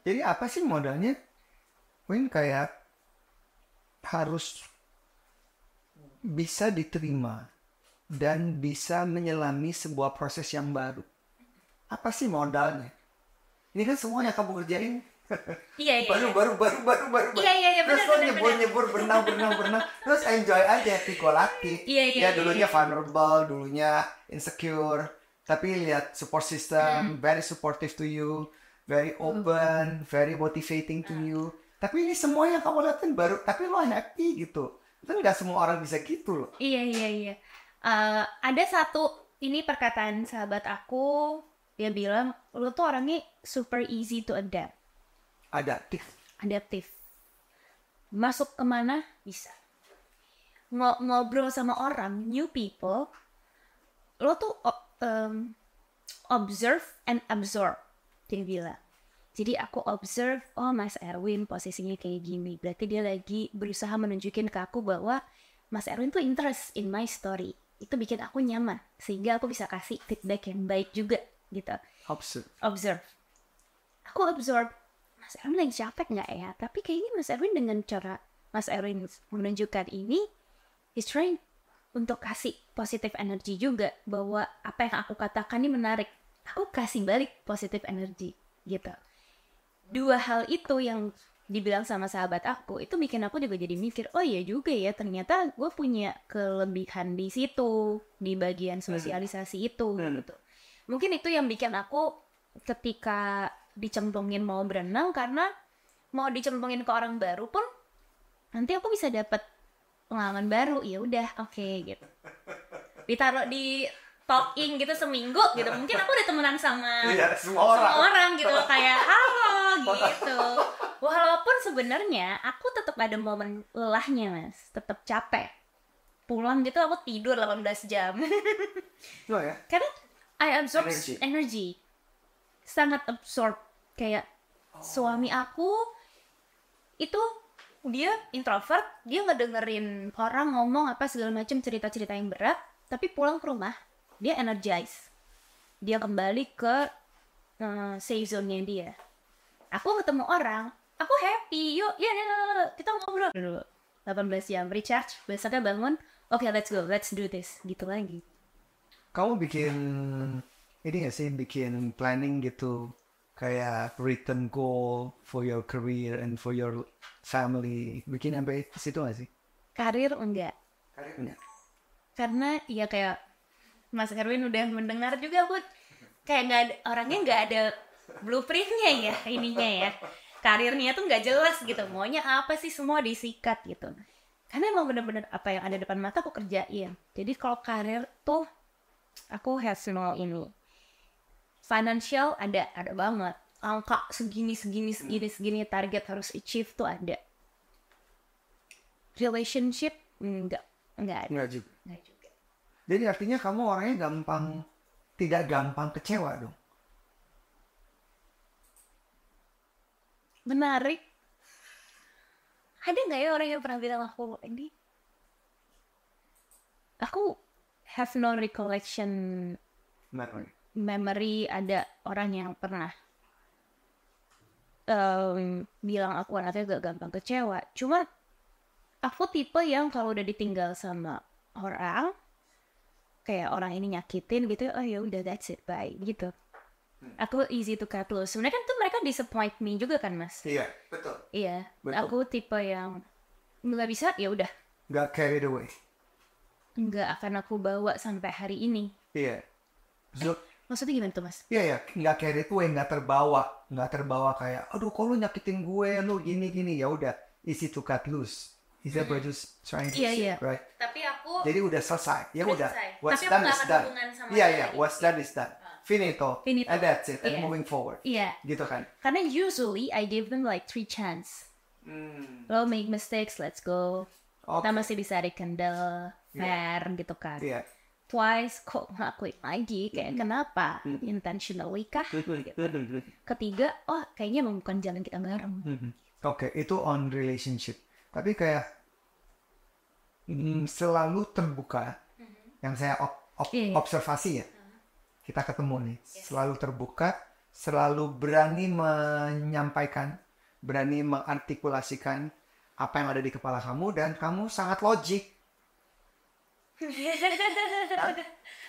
Jadi apa sih modalnya? Mungkin kayak harus bisa diterima dan bisa menyelami sebuah proses yang baru. Apa sih modalnya? Ini kan semuanya kamu kerjain. Iya. Baru. Iya, Terus lo benar. nyebur, berenang. Terus enjoy aja, psikolatif. Iya. Dulunya vulnerable, dulunya insecure. Tapi lihat support system, very supportive to you, very open, very motivating to you. Tapi ini semua yang kamu lihat kan baru, tapi lo happy gitu. Kan nggak semua orang bisa gitu loh. Iya. Ada satu ini perkataan sahabat aku, dia bilang lu tuh orangnya super easy to adaptif. Masuk kemana bisa. Ngobrol sama orang, new people, lo tuh observe and absorb, dia bilang. Jadi aku observe, oh Mas Erwin posisinya kayak gini, berarti dia lagi berusaha menunjukin ke aku bahwa Mas Erwin tuh interest in my story. Itu bikin aku nyaman, sehingga aku bisa kasih feedback yang baik juga gitu. Observe. Aku absorb, Mas Erwin lagi capek nggak ya? Tapi kayaknya Mas Erwin dengan cara Mas Erwin menunjukkan ini, he's trying untuk kasih positive energy juga, bahwa apa yang aku katakan ini menarik. Aku kasih balik positive energy gitu. Dua hal itu yang dibilang sama sahabat aku, itu bikin aku juga jadi mikir, oh iya juga ya, ternyata gue punya kelebihan di situ, di bagian sosialisasi itu gitu. Mungkin itu yang bikin aku ketika dicemplungin mau berenang, karena mau dicemplungin ke orang baru pun nanti aku bisa dapat pengalaman baru. Ya udah, oke, gitu. Ditaruh di talking gitu seminggu gitu, mungkin aku udah temenan sama semua orang gitu, kayak halo gitu. Walaupun sebenarnya aku tetap ada momen lelahnya, Mas, tetap capek. Pulang gitu aku tidur 18 jam. Lo ya? Karena I absorb energy. Sangat absorb. Kayak suami aku itu dia introvert, dia ngedengerin orang ngomong apa segala macam, cerita-cerita yang berat, tapi pulang ke rumah dia energize, dia kembali ke safe zone-nya dia. Aku ketemu orang, aku happy, yuk ya kita ngobrol dulu 18 jam, recharge, besoknya bangun, oke, let's go, let's do this, gitu lagi. Kamu bikin ini nggak sih, bikin planning gitu, kayak written goal for your career and for your family, bikin sampai situ nggak sih? Karir enggak, Karirnya karena ya kayak Mas Erwin udah mendengar juga, aku kayak nggak ada, orangnya nggak ada blueprintnya ya, ininya ya, karirnya tuh nggak jelas gitu, maunya apa sih, semua disikat gitu. Karena emang bener-bener apa yang ada depan mata aku kerjain. Jadi kalau karir tuh aku have no ini. Financial ada banget, angka segini target harus achieve tuh ada. Relationship enggak ada. nggak juga. Jadi artinya kamu orangnya tidak gampang kecewa dong. Menarik. Ada nggak ya orang yang pernah bilang aku ini? Aku have no recollection memory ada orang yang pernah bilang aku anaknya gak gampang kecewa. Cuma aku tipe yang kalau udah ditinggal sama orang, kayak orang ini nyakitin gitu, oh ya udah, that's it, bye gitu. Aku easy to cut loose. Sebenarnya kan tuh mereka disappoint me juga kan, Mas? Iya, betul. Iya, Betul. aku tipe yang nggak bisa, ya udah, Nggak carried away. nggak akan aku bawa sampai hari ini. Iya. Maksudnya gimana tuh, Mas? Iya, nggak carried away, nggak terbawa kayak, aduh, kok lu nyakitin gue, lu gini, ya udah, easy to cut loose. Is that what just trying to say, right? Tapi aku Jadi udah selesai, ya udah. selesai. What's Tapi aku done nggak is akan done. hubungan sama Iya, dia. what's done is done. Finito. And that's it. And Iya. moving forward. Iya. Gitu kan. Karena usually I give them like 3 chance. Lo make mistakes, let's go. Kita masih bisa rekindle, fair gitu kan. Iya. Twice kok ngelakuin lagi, kayak kenapa? Intentionally kah? Ketiga, oh kayaknya emang bukan jalan kita bareng. Oke, itu on relationship. Tapi kayak selalu terbuka. Yang saya observasi ya. Kita ketemu nih, selalu terbuka, selalu berani menyampaikan, berani mengartikulasikan apa yang ada di kepala kamu, dan kamu sangat logik.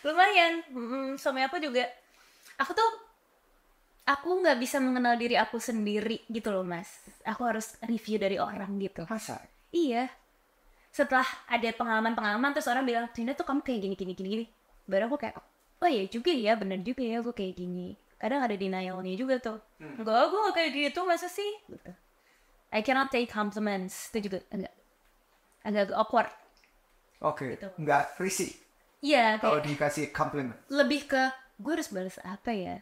Lumayan. Suami aku juga, aku nggak bisa mengenal diri aku sendiri gitu loh mas. Aku harus review dari orang gitu. Masa? Iya, setelah ada pengalaman terus orang bilang Tina tuh kamu kayak gini, baru aku kayak oh iya juga ya, bener juga ya aku kayak gini. Kadang ada denialnya juga tuh. Enggak, gue gak kayak gitu, masa sih gitu. I cannot take compliments, itu juga agak awkward. Oke, Gitu. nggak risih Iya, kalau kayak dikasih compliment. lebih ke gue harus balas apa ya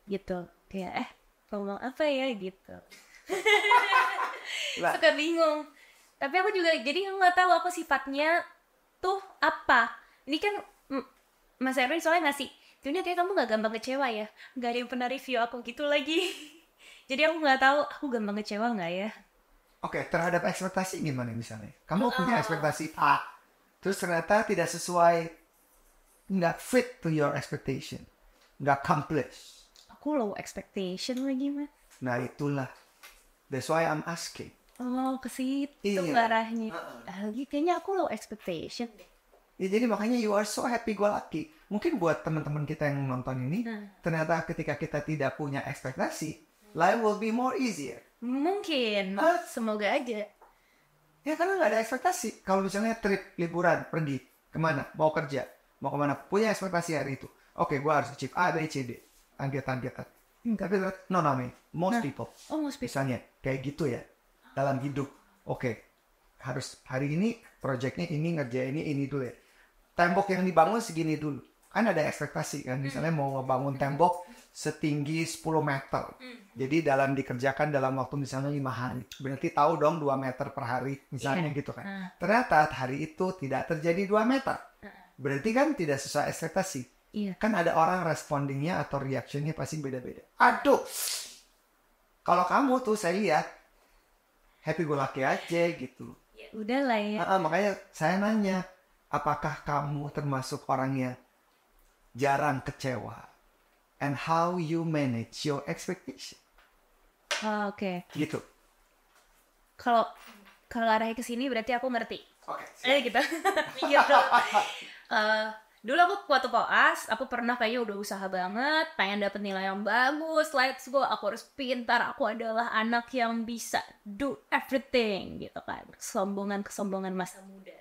gitu, kayak ngomong apa ya gitu. Lah, Suka bingung. Tapi aku juga jadi nggak tahu aku sifatnya tuh apa. Ini kan Mas Erwin soalnya ngasih, Dunia kayak kamu nggak gampang kecewa ya. Nggak ada yang pernah review aku gitu lagi. Jadi aku nggak tahu aku gampang kecewa nggak ya. oke, terhadap ekspektasi gimana misalnya? Kamu punya ekspektasi A, terus ternyata tidak sesuai, nggak fit to your expectation, nggak accomplish. Aku low expectation lagi mas. Nah itulah, that's why I'm asking. Oh ke situ Iya. arahnya. Lagi kayaknya aku low expectation deh. Ya, jadi makanya you are so happy go lucky. Mungkin buat teman-teman kita yang nonton ini, ternyata ketika kita tidak punya ekspektasi, life will be more easier. Mungkin. Semoga aja. Ya karena nggak ada ekspektasi. Kalau misalnya trip, liburan, pergi, kemana, mau kerja, mau kemana, punya ekspektasi hari itu. Oke, gue harus achieve A, B, C, D. Target-targetan. Tapi no, most people. Oh most people. Misalnya, kayak gitu ya, dalam hidup. Oke, harus hari ini, projectnya ini, ngerjain ini dulu ya. Tembok yang dibangun segini dulu. Kan ada ekspektasi kan, misalnya mau ngebangun tembok setinggi 10 meter. Jadi dikerjakan dalam waktu misalnya 5 hari. Berarti tahu dong 2 meter per hari, misalnya gitu kan. Ternyata hari itu tidak terjadi 2 meter. Berarti kan tidak sesuai ekspektasi. Iya. Kan ada orang respondingnya atau reactionnya pasti beda-beda. Aduh, kalau kamu tuh saya lihat happy go lucky aja gitu. Ya udahlah ya. Makanya saya nanya, apakah kamu termasuk orangnya jarang kecewa? And how you manage your expectation? Oh, oke. Gitu. Kalau arahnya ke sini berarti aku ngerti. Oke. Gitu. Gitu. Dulu aku waktu koas, aku pernah kayaknya udah usaha banget, pengen dapet nilai yang bagus, let's go, aku harus pintar, aku adalah anak yang bisa do everything, gitu kan. Kesombongan masa muda.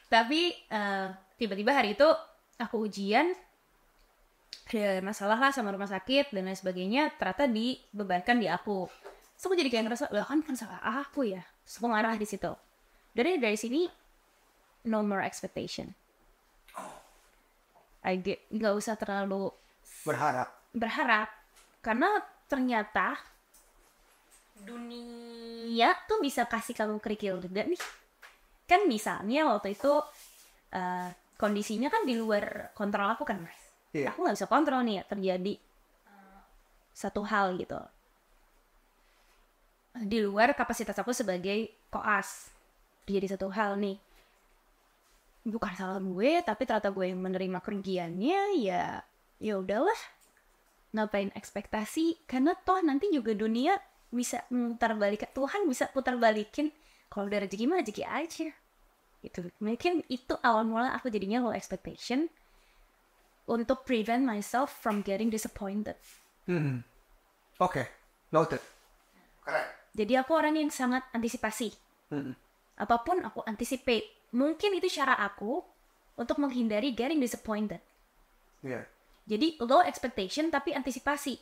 Tapi tiba-tiba hari itu aku ujian, ada masalah lah sama rumah sakit dan lain sebagainya, ternyata dibebankan di aku. Terus aku jadi kayak ngerasa, lah kan salah aku ya. Terus aku ngarah di situ. Dari sini, no more expectation. Nggak usah terlalu berharap. Karena ternyata dunia tuh bisa kasih kamu kerikil juga nih. Kan misalnya waktu itu kondisinya kan di luar kontrol aku kan mas. Iya. Aku nggak bisa kontrol nih ya, terjadi satu hal gitu di luar kapasitas aku sebagai koas. Terjadi satu hal nih, bukan salah gue, tapi ternyata gue yang menerima kerugiannya. Ya udahlah, ngapain ekspektasi, karena toh nanti juga dunia bisa putar balik, Tuhan bisa putar balikin. Kalau udah rezeki mah rezeki aja gitu. Mungkin itu awal mula aku jadinya low expectation untuk prevent myself from getting disappointed. Oke, noted. Keren. Jadi aku orang yang sangat antisipasi. Apapun aku anticipate. Mungkin itu cara aku untuk menghindari getting disappointed. Yeah. Jadi low expectation tapi antisipasi.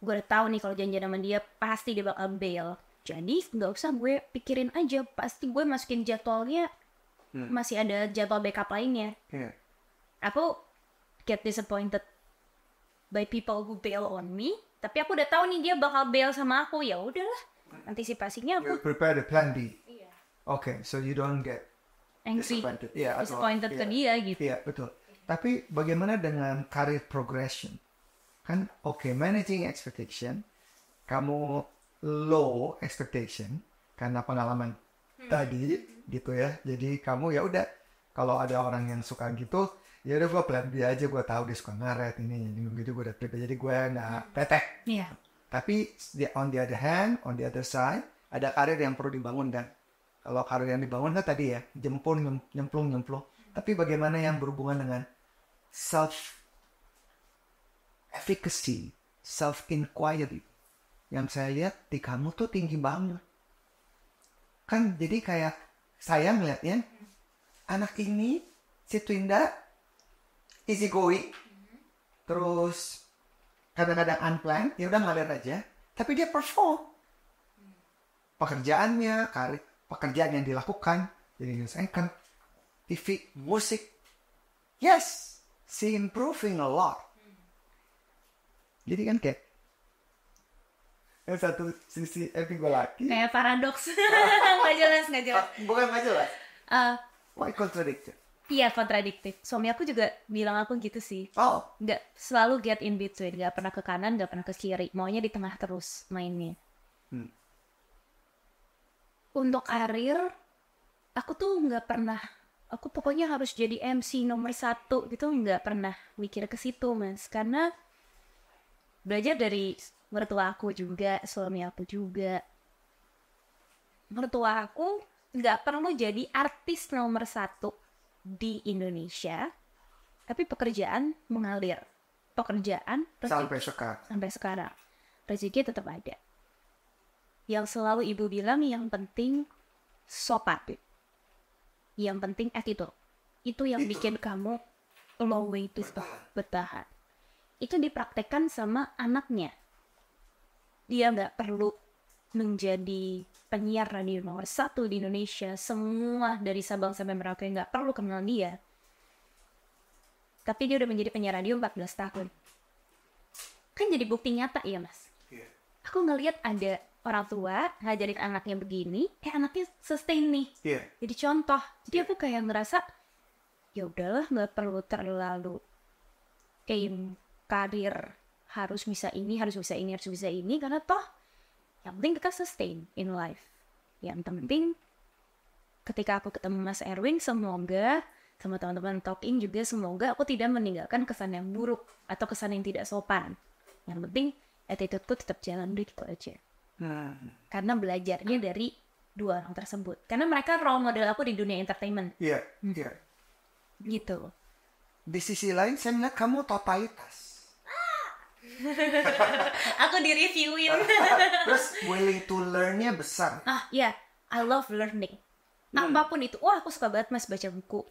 Gue udah tahu nih kalau janjian sama dia pasti dia bakal bail. Jadi nggak usah gue pikirin aja, pasti gue masukin jadwalnya, masih ada jadwal backup lainnya. Yeah. Aku get disappointed by people who bail on me, tapi aku udah tahu nih dia bakal bail sama aku. Ya udahlah, antisipasinya You aku prepare the plan B. Okay, so you don't get angry, disappointed ke dia gitu. Iya, betul. Tapi bagaimana dengan career progression? Kan managing expectation, kamu low expectation karena pengalaman tadi gitu ya. Jadi kamu ya udah, kalau ada orang yang suka gitu, ya udah gue plan B aja, gue tahu dia suka ngaret ini gitu, gue udah prepare, jadi gue nggak petek. Iya. Tapi on the other hand, on the other side, ada karir yang perlu dibangun. Dan kalau karir yang dibangun kan tadi ya, nyemplung. Tapi bagaimana yang berhubungan dengan self efficacy, self inquiry, yang saya lihat di kamu tuh tinggi banget. Kan jadi kayak saya ngeliatnya anak ini si Twinda easy going, terus kadang-kadang unplanned, ya udah ngalir aja, tapi dia perform pekerjaannya, pekerjaan yang dilakukan, jadi news anchor, TV, musik, yes, she improving a lot. Jadi kan kayak yang satu sisi gue laki, Kayak paradoks. Nggak jelas. bukan nggak jelas, Eh, why contradiction? Iya, kontradiktif. Suami aku juga bilang aku gitu sih. Oh, Nggak selalu get in between. Nggak pernah ke kanan, nggak pernah ke kiri. Maunya di tengah terus mainnya. Untuk karir, aku tuh nggak pernah. Aku pokoknya harus jadi MC nomor 1 gitu. Nggak pernah mikir ke situ, Mas. Karena belajar dari mertua aku juga, suami aku juga. Mertua aku nggak perlu jadi artis nomor 1 di Indonesia, tapi pekerjaan mengalir. Pekerjaan sampai sekarang. sampai sekarang. Rezeki tetap ada. Yang selalu ibu bilang, yang penting sopan. Yang penting attitude. Itu yang bikin kamu long way to bertahan. Itu dipraktekkan sama anaknya. Dia nggak perlu menjadi penyiar radio nomor 1 di Indonesia, semua dari Sabang sampai Merauke nggak perlu kenal dia, tapi dia udah menjadi penyiar radio 14 tahun. Kan jadi bukti nyata ya, Mas. Aku ngelihat ada orang tua ngajarin anaknya begini, anaknya sustain nih, jadi contoh. Jadi aku kayak ngerasa ya udahlah, nggak perlu terlalu aim karir harus bisa ini, karena toh yang penting kita sustain in life. Yang penting ketika aku ketemu Mas Erwin, semoga sama teman-teman talking juga, semoga aku tidak meninggalkan kesan yang buruk atau kesan yang tidak sopan. Yang penting attitude-ku tetap jalan gitu aja. Karena belajarnya dari dua orang tersebut. Karena mereka role model aku di dunia entertainment. Iya. Gitu. Di sisi lain saya melihat kamu totalitas. Aku di-reviewin. Terus willing to learn-nya besar. I love learning. Apapun itu. Wah, aku suka banget Mas baca buku.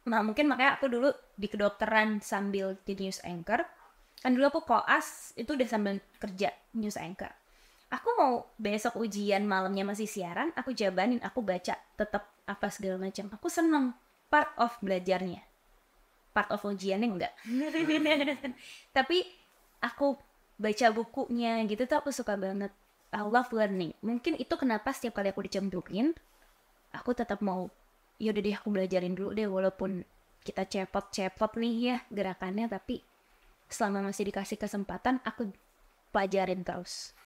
Nah, mungkin makanya aku dulu di kedokteran sambil di news anchor. Kan dulu aku koas, itu udah sambil kerja news anchor. Aku mau besok ujian malamnya masih siaran, aku jabanin, aku baca tetap apa segala macam. Aku seneng part of belajarnya. Part of ujiannya enggak. Tapi aku baca bukunya gitu tuh aku suka banget. I love learning. Mungkin itu kenapa setiap kali aku dicemplungin, aku tetap mau, yaudah deh aku belajarin dulu deh, walaupun kita cepot nih ya gerakannya, tapi selama masih dikasih kesempatan, aku pelajarin terus.